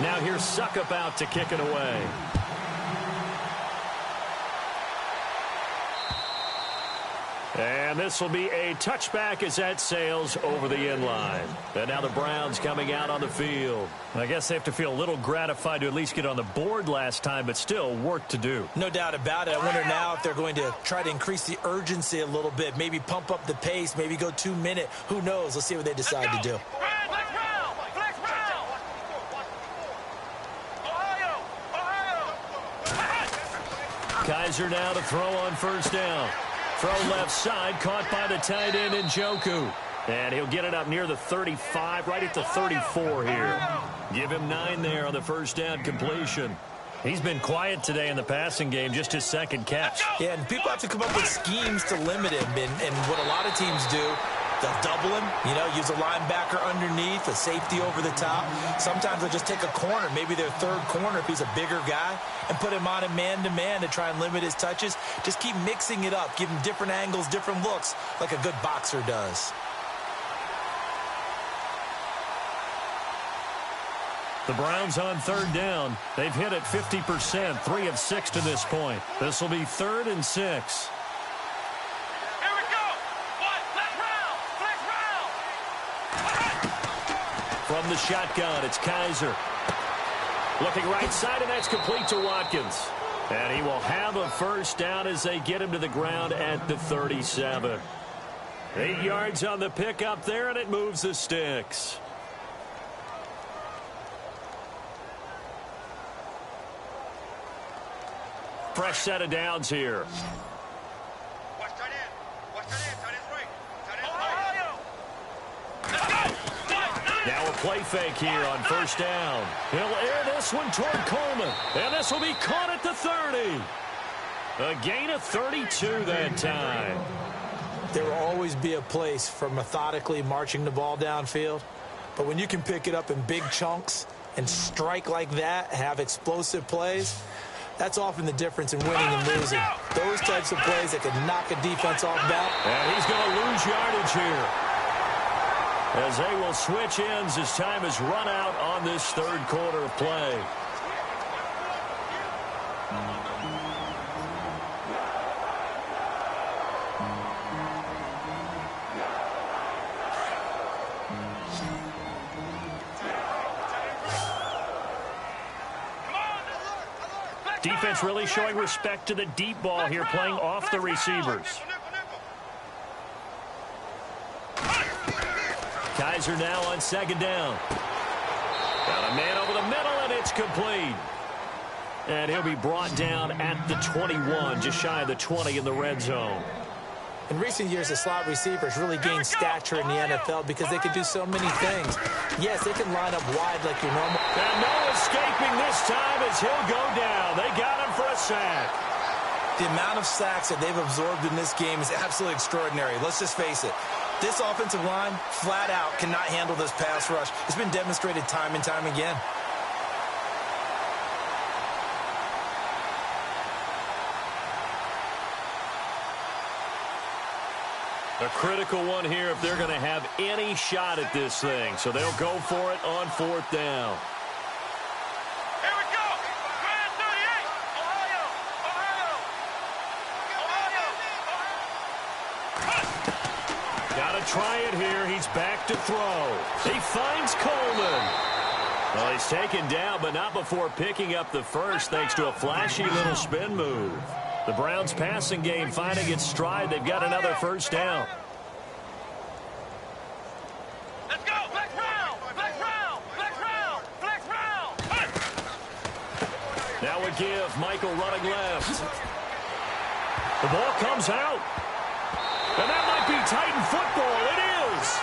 Speaker 2: Now here's Suckup out to kick it away. And this will be a touchback as that sails over the end line. And now the Browns coming out on the field. I guess they have to feel a little gratified to at least get on the board last time, but still work to do.
Speaker 3: No doubt about it. I wonder now if they're going to try to increase the urgency a little bit, maybe pump up the pace, maybe go 2-minute. Who knows? Let's see what they decide to do.
Speaker 2: Kaiser now to throw on first down. Throw left side, caught by the tight end Njoku. And he'll get it up near the 35, right at the 34 here. Give him 9 there on the first down completion. He's been quiet today in the passing game, just his second catch.
Speaker 3: Yeah, and people have to come up with schemes to limit him. And what a lot of teams do, they'll double him, use a linebacker underneath, a safety over the top. Sometimes they'll just take a corner, maybe their third corner if he's a bigger guy, and put him on a man-to-man to try and limit his touches. Just keep mixing it up, give him different angles, different looks, like a good boxer does.
Speaker 2: The Browns on third down. They've hit it 50%, 3 of 6 to this point. This will be 3rd and 6. From the shotgun, it's Kaiser. Looking right side, and that's complete to Watkins. And he will have a first down as they get him to the ground at the 37. 8 yards on the pickup there, and it moves the sticks. Fresh set of downs here. Now a play fake here on first down. He'll air this one toward Coleman. And this will be caught at the 30. A gain of 32 that time.
Speaker 3: There will always be a place for methodically marching the ball downfield. But when you can pick it up in big chunks and strike like that, have explosive plays, that's often the difference in winning and losing. Those types of plays that can knock a defense off balance.
Speaker 2: And he's going to lose yardage here, as they will switch ends as time has run out on this third quarter of play. Defense really showing respect to the deep ball here, playing off the receivers. Kaiser now on second down. Got a man over the middle, and it's complete. And he'll be brought down at the 21, just shy of the 20 in the red zone.
Speaker 3: In recent years, the slot receivers really gained stature in the NFL because they can do so many things. Yes, they can line up wide like your normal.
Speaker 2: And no escaping this time as he'll go down. They got him for a sack.
Speaker 3: The amount of sacks that they've absorbed in this game is absolutely extraordinary. Let's just face it. This offensive line, flat out, cannot handle this pass rush. It's been demonstrated time and time again.
Speaker 2: A critical one here if they're going to have any shot at this thing. So they'll go for it on fourth down.
Speaker 4: Here we go. Grand 38. Ohio.
Speaker 2: Got to try it here. He's back to throw. He finds Coleman. Well, he's taken down, but not before picking up the first, thanks to a flashy little spin move. The Browns' passing game finding its stride. They've got another first down.
Speaker 4: Let's go. Flex round. Flex round. Flex round. Flex round.
Speaker 2: Now a give. Michael running left. The ball comes out. And that might be Titan football. It is.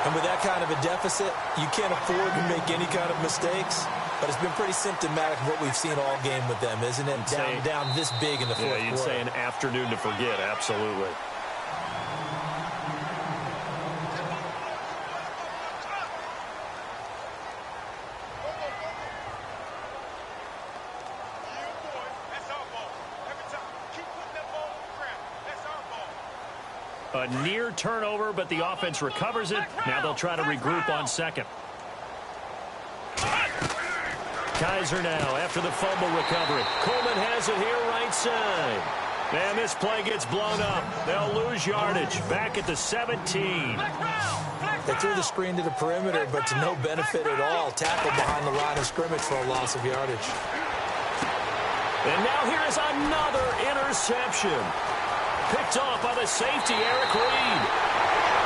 Speaker 3: And with that kind of a deficit, you can't afford to make any kind of mistakes. But it's been pretty symptomatic of what we've seen all game with them, isn't it? Down this big in the fourth quarter.
Speaker 2: Yeah, you'd say an afternoon to forget, absolutely. A near turnover, but the offense recovers it. Now they'll try to regroup on second. Kaiser now after the fumble recovery. Coleman has it here right side. And this play gets blown up. They'll lose yardage. Back at the 17.
Speaker 3: They threw the screen to the perimeter, but to no benefit at all. Tackle behind the line of scrimmage for a loss of yardage.
Speaker 2: And now here is another interception. Picked off by the safety, Eric Reed.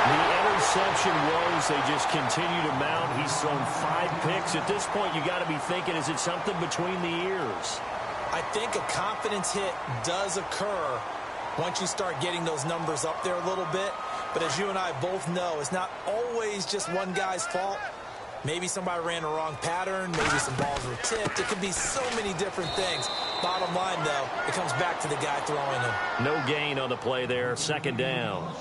Speaker 2: The interception woes, they just continue to mount. He's thrown 5 picks. At this point, you got to be thinking, is it something between the ears?
Speaker 3: I think a confidence hit does occur once you start getting those numbers up there a little bit. But as you and I both know, it's not always just one guy's fault. Maybe somebody ran the wrong pattern. Maybe some balls were tipped. It could be so many different things. Bottom line, though, it comes back to the guy throwing them.
Speaker 2: No gain on the play there. Second down.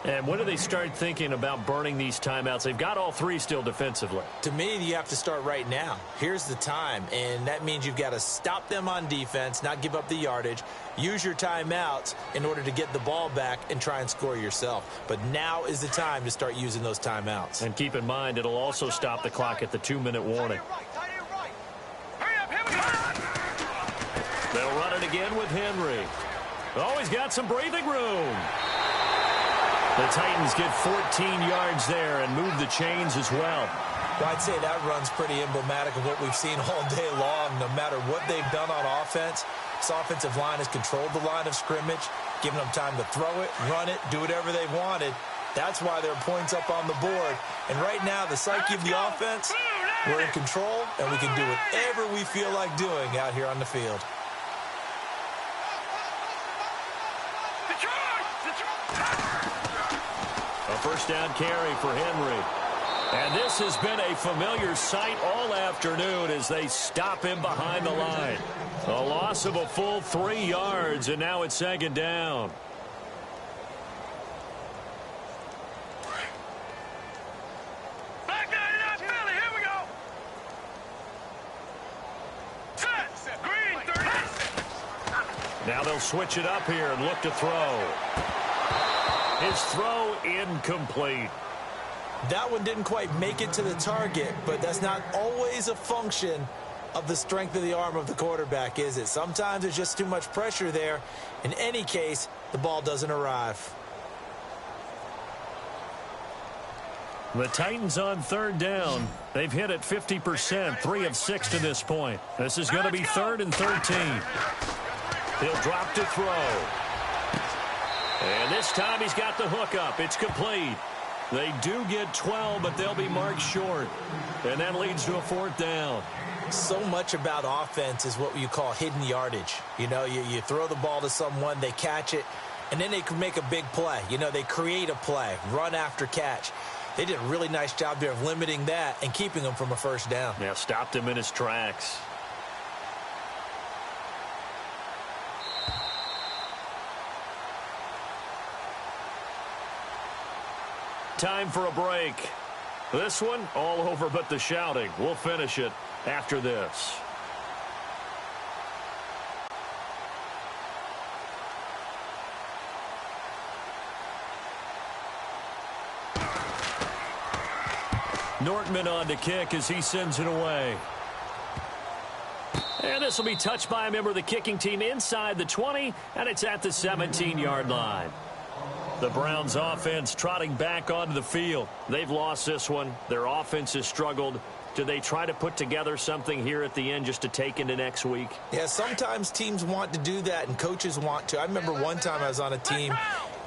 Speaker 2: And when do they start thinking about burning these timeouts? They've got all 3 still defensively.
Speaker 3: To me, you have to start right now. Here's the time, and that means you've got to stop them on defense, not give up the yardage, use your timeouts in order to get the ball back and try and score yourself. But now is the time to start using those timeouts.
Speaker 2: And keep in mind, it'll also stop the clock at the 2-minute warning. They'll run it again with Henry. Oh, he's got some breathing room. The Titans get 14 yards there and move the chains as well.
Speaker 3: Well, I'd say that run's pretty emblematic of what we've seen all day long. No matter what they've done on offense, this offensive line has controlled the line of scrimmage, given them time to throw it, run it, do whatever they wanted. That's why there are points up on the board. And right now, the psyche of the offense, we're in control, and we can do whatever we feel like doing out here on the field.
Speaker 2: A first down carry for Henry. And this has been a familiar sight all afternoon as they stop him behind the line. A loss of a full 3 yards, and now it's second down.
Speaker 4: Back down, Philly, here we go. Set, green, 30.
Speaker 2: Now they'll switch it up here and look to throw. His throw incomplete.
Speaker 3: That one didn't quite make it to the target, but that's not always a function of the strength of the arm of the quarterback, is it? Sometimes there's just too much pressure there. In any case, the ball doesn't arrive.
Speaker 2: The Titans on third down. They've hit it 50%, 3 of 6 to this point. This is going to be 3rd and 13. He'll drop to throw. And this time he's got the hook up. It's complete. They do get 12, but they'll be marked short. And that leads to a 4th down.
Speaker 3: So much about offense is what you call hidden yardage. You know, you throw the ball to someone, they catch it, and then they can make a big play. You know, they create a play, run after catch. They did a really nice job there of limiting that and keeping him from a first down.
Speaker 2: Yeah, stopped him in his tracks. Time for a break. This one, all over but the shouting. We'll finish it after this. Nortman on to kick as he sends it away. And this will be touched by a member of the kicking team inside the 20, and it's at the 17-yard line. The Browns offense trotting back onto the field. They've lost this one. Their offense has struggled. Do they try to put together something here at the end just to take into next week?
Speaker 3: Yeah, sometimes teams want to do that and coaches want to. I remember one time I was on a team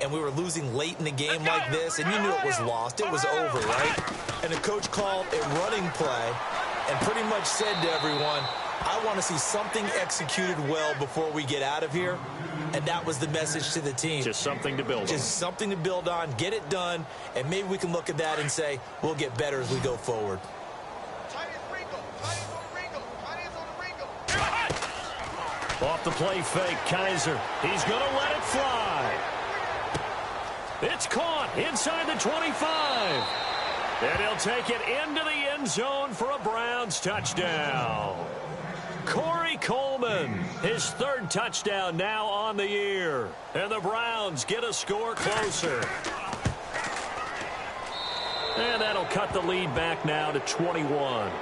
Speaker 3: and we were losing late in the game like this, and you knew it was lost. It was over, right? And the coach called a running play and pretty much said to everyone, I want to see something executed well before we get out of here. And that was the message to the team.
Speaker 2: Just something to build on.
Speaker 3: Just something to build on, get it done, and maybe we can look at that and say, we'll get better as we go forward.
Speaker 2: Off the play fake, Kaiser. He's going to let it fly. It's caught inside the 25. And he'll take it into the end zone for a Browns touchdown. Corey Coleman, his third touchdown now on the year. And the Browns get a score closer. And that'll cut the lead back now to 21.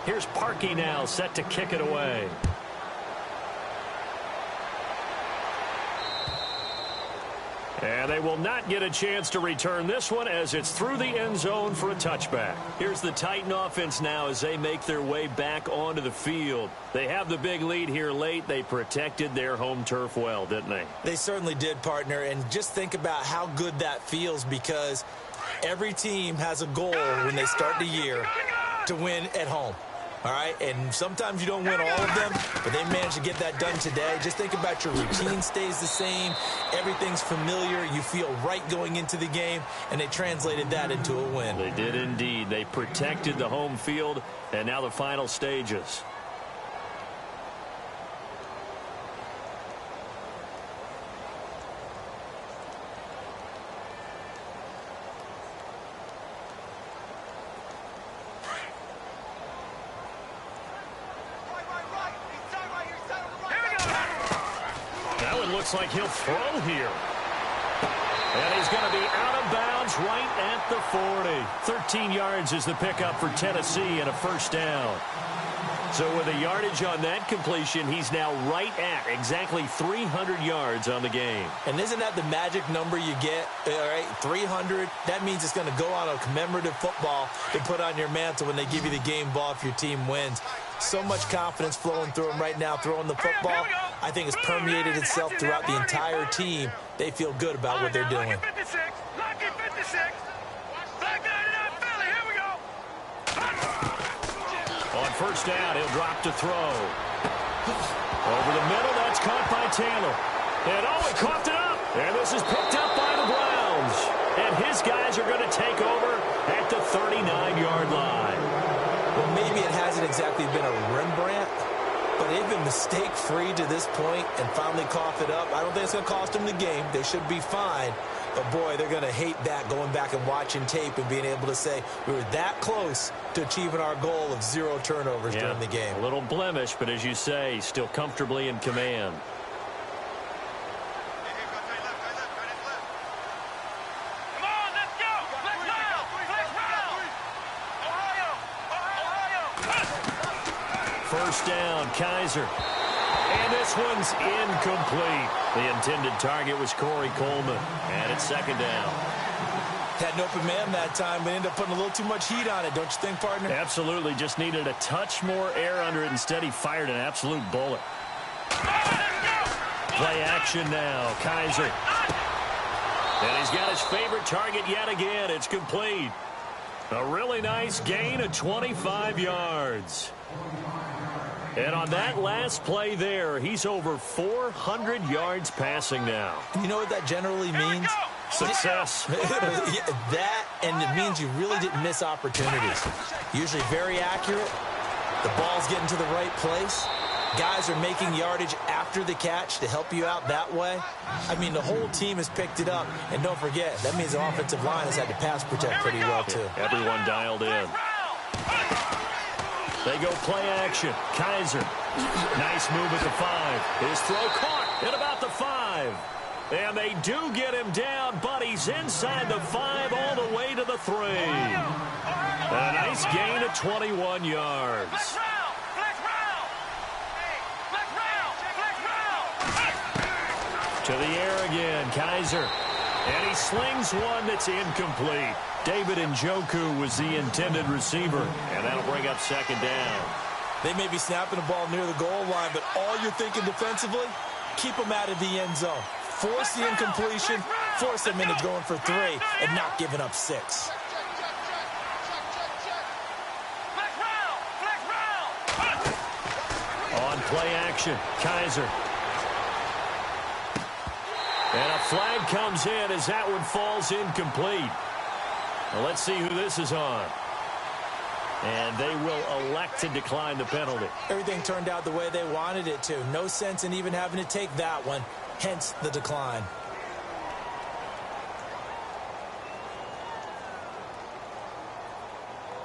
Speaker 2: Here's Parkey now, set to kick it away. And they will not get a chance to return this one as it's through the end zone for a touchback. Here's the Titan offense now as they make their way back onto the field. They have the big lead here late. They protected their home turf well, didn't they?
Speaker 3: They certainly did, partner. And just think about how good that feels, because every team has a goal when they start the year to win at home. All right, and sometimes you don't win all of them, but they managed to get that done today. Just think about your routine stays the same. Everything's familiar. You feel right going into the game, and they translated that into a win.
Speaker 2: They did indeed. They protected the home field, and now the final stages. Looks like he'll throw here. And he's going to be out of bounds right at the 40. 13 yards is the pickup for Tennessee and a first down. So with a yardage on that completion, he's now right at exactly 300 yards on the game.
Speaker 3: And isn't that the magic number you get? All right, 300. That means it's going to go on a commemorative football to put on your mantle when they give you the game ball if your team wins. So much confidence flowing through him right now, throwing the football. I think it's permeated itself throughout the entire team. They feel good about what they're doing.
Speaker 4: Lucky 56. Lucky 56. Black 99 Philly. Here we go.
Speaker 2: On first down, he'll drop to throw. Over the middle, that's caught by Taylor. And he coughed it up. And this is picked up by the Browns. And his guys are going to take over at the 39-yard line.
Speaker 3: Well, maybe it hasn't exactly been a Rembrandt, but they've been mistake-free to this point and finally coughed it up. I don't think it's going to cost them the game. They should be fine. But, boy, they're going to hate that, going back and watching tape and being able to say we were that close to achieving our goal of 0 turnovers during the game.
Speaker 2: A little blemish, but as you say, still comfortably in command.
Speaker 4: Come on, let's go. Flex round. Flex round. Ohio.
Speaker 2: First down, Kaiser. And this one's incomplete. The intended target was Corey Coleman. And it's second down.
Speaker 3: Had an open man that time, but ended up putting a little too much heat on it, don't you think, partner?
Speaker 2: Absolutely. Just needed a touch more air under it. Instead, he fired an absolute bullet. Play action now. Kaiser. And he's got his favorite target yet again. It's complete. A really nice gain of 25 yards. And on that last play there, he's over 400 yards passing now.
Speaker 3: You know what that generally means?
Speaker 2: Success.
Speaker 3: That, and it means you really didn't miss opportunities. Usually very accurate. The ball's getting to the right place. Guys are making yardage after the catch to help you out that way. I mean, the whole team has picked it up. And don't forget, that means the offensive line has had to pass protect pretty well, too.
Speaker 2: Everyone dialed in. They go play action. Kaiser. Nice move at the 5. His throw caught at about the 5. And they do get him down, but he's inside the 5 all the way to the 3. A nice gain of 21 yards. To the air again, Kaiser. And he slings one that's incomplete. David Njoku was the intended receiver, and that'll bring up second down.
Speaker 3: They may be snapping the ball near the goal line, but all you're thinking defensively, keep them out of the end zone. Force the incompletion, force them into going for 3, and not giving up 6.
Speaker 2: On play action, Kaiser. And a flag comes in as that one falls incomplete. Well, let's see who this is on. And they will elect to decline the penalty.
Speaker 3: Everything turned out the way they wanted it to. No sense in even having to take that one, hence the decline.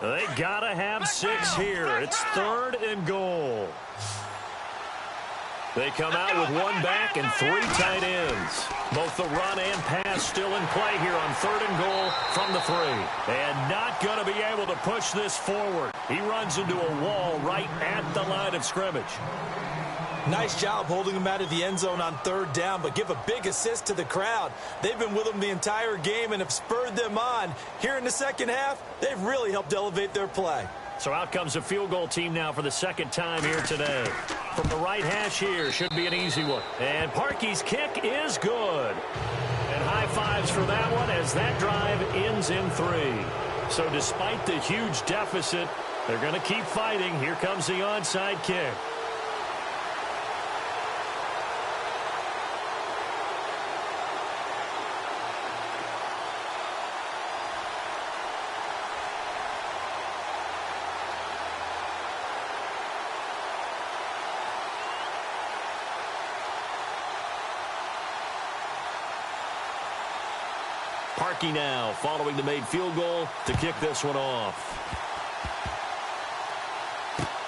Speaker 2: They gotta have 6 here. It's 3rd and goal. They come out with 1 back and 3 tight ends. Both the run and pass still in play here on 3rd and goal from the 3. And not going to be able to push this forward. He runs into a wall right at the line of scrimmage.
Speaker 3: Nice job holding him out of the end zone on 3rd down, but give a big assist to the crowd. They've been with him the entire game and have spurred them on. Here in the second half, they've really helped elevate their play.
Speaker 2: So out comes a field goal team now for the 2nd time here today. From the right hash here, should be an easy one. And Parkey's kick is good. And high fives for that one as that drive ends in 3. So despite the huge deficit, they're going to keep fighting. Here comes the onside kick. Parkey now following the made field goal to kick this one off.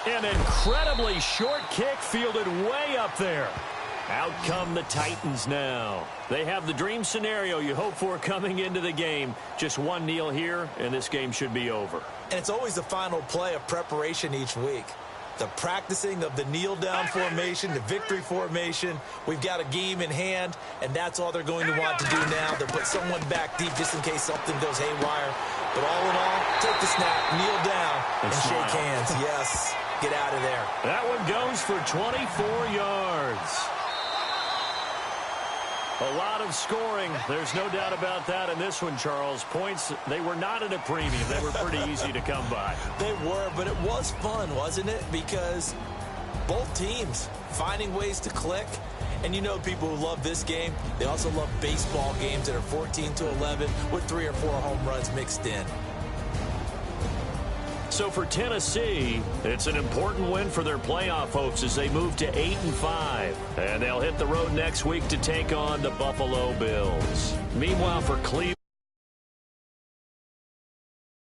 Speaker 2: An incredibly short kick fielded way up there. Out come the Titans now. They have the dream scenario you hope for coming into the game. Just one kneel here, and this game should be over.
Speaker 3: And it's always the final play of preparation each week. The practicing of the kneel-down formation, the victory formation. We've got a game in hand, and that's all they're going to want to do now. They'll put someone back deep just in case something goes haywire. But all in all, take the snap, kneel down, and shake hands. Yes, get out of there.
Speaker 2: That one goes for 24 yards. A lot of scoring. There's no doubt about that in this one, Charles. Points, they were not at a premium. They were pretty easy to come by.
Speaker 3: They were, but it was fun, wasn't it? Because both teams finding ways to click. And you know people who love this game, they also love baseball games that are 14-11 with 3 or 4 home runs mixed in.
Speaker 2: So for Tennessee, it's an important win for their playoff hopes as they move to 8-5. And they'll hit the road next week to take on the Buffalo Bills. Meanwhile, for Cleveland,